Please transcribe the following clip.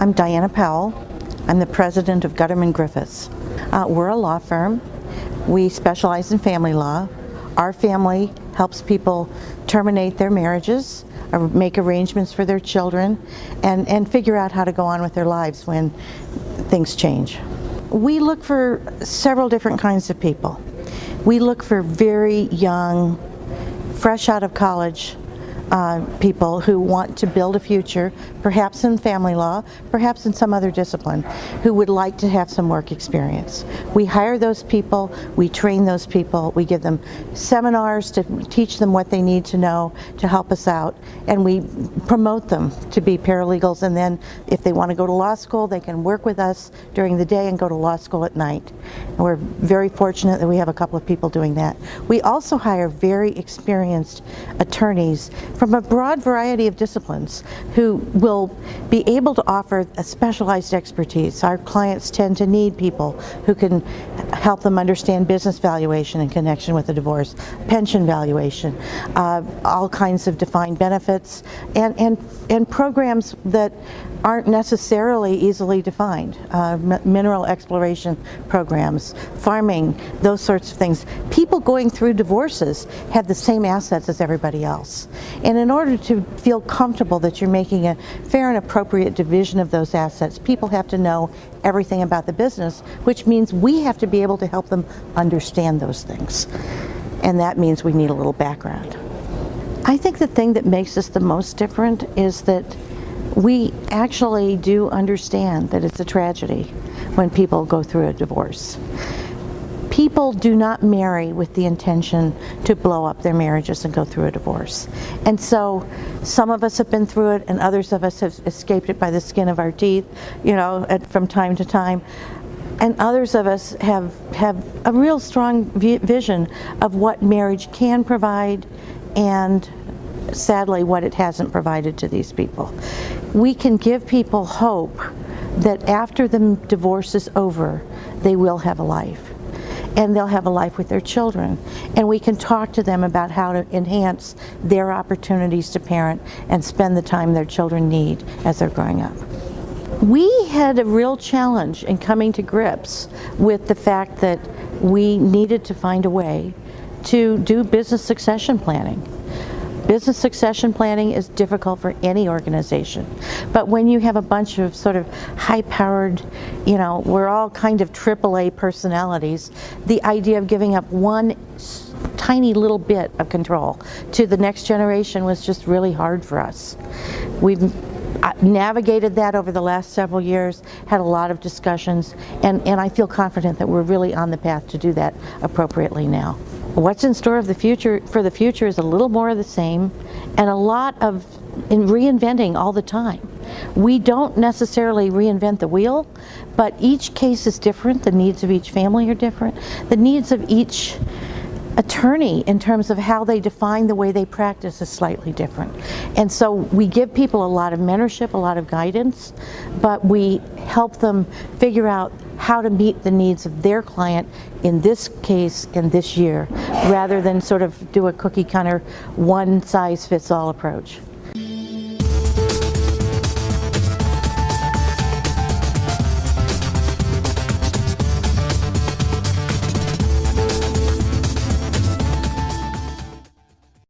I'm Diana Powell. I'm the president of Gutterman Griffiths. We're a law firm. We specialize in family law. Our family helps people terminate their marriages, or make arrangements for their children, and figure out how to go on with their lives when things change. We look for several different kinds of people. We look for very young, fresh out of college people who want to build a future, perhaps in family law, perhaps in some other discipline, who would like to have some work experience. We hire those people, we train those people, we give them seminars to teach them what they need to know to help us out, and we promote them to be paralegals, and then if they want to go to law school, they can work with us during the day and go to law school at night. And we're very fortunate that we have a couple of people doing that. We also hire very experienced attorneys from a broad variety of disciplines who will be able to offer a specialized expertise. Our clients tend to need people who can help them understand business valuation in connection with a divorce, pension valuation, all kinds of defined benefits, and programs that aren't necessarily easily defined, mineral exploration programs, farming, those sorts of things. People going through divorces have the same assets as everybody else. And in order to feel comfortable that you're making a fair and appropriate division of those assets, people have to know everything about the business, which means we have to be able to help them understand those things. And that means we need a little background. I think the thing that makes us the most different is that we actually do understand that it's a tragedy when people go through a divorce. People do not marry with the intention to blow up their marriages and go through a divorce. And so some of us have been through it, and others of us have escaped it by the skin of our teeth, from time to time. And others of us have a real strong vision of what marriage can provide, and sadly what it hasn't provided to these people. We can give people hope that after the divorce is over, they will have a life. And they'll have a life with their children. And we can talk to them about how to enhance their opportunities to parent and spend the time their children need as they're growing up. We had a real challenge in coming to grips with the fact that we needed to find a way to do business succession planning. Business succession planning is difficult for any organization, but when you have a bunch of sort of high-powered, we're all kind of AAA personalities, the idea of giving up one tiny little bit of control to the next generation was just really hard for us. We've navigated that over the last several years, had a lot of discussions, and I feel confident that we're really on the path to do that appropriately now. What's in store for the future is a little more of the same, and a lot of reinventing all the time. We don't necessarily reinvent the wheel, but each case is different. The needs of each family are different. The needs of each attorney in terms of how they define the way they practice is slightly different. And so we give people a lot of mentorship, a lot of guidance, but we help them figure out how to meet the needs of their client in this case in this year, rather than sort of do a cookie cutter, one size fits all approach.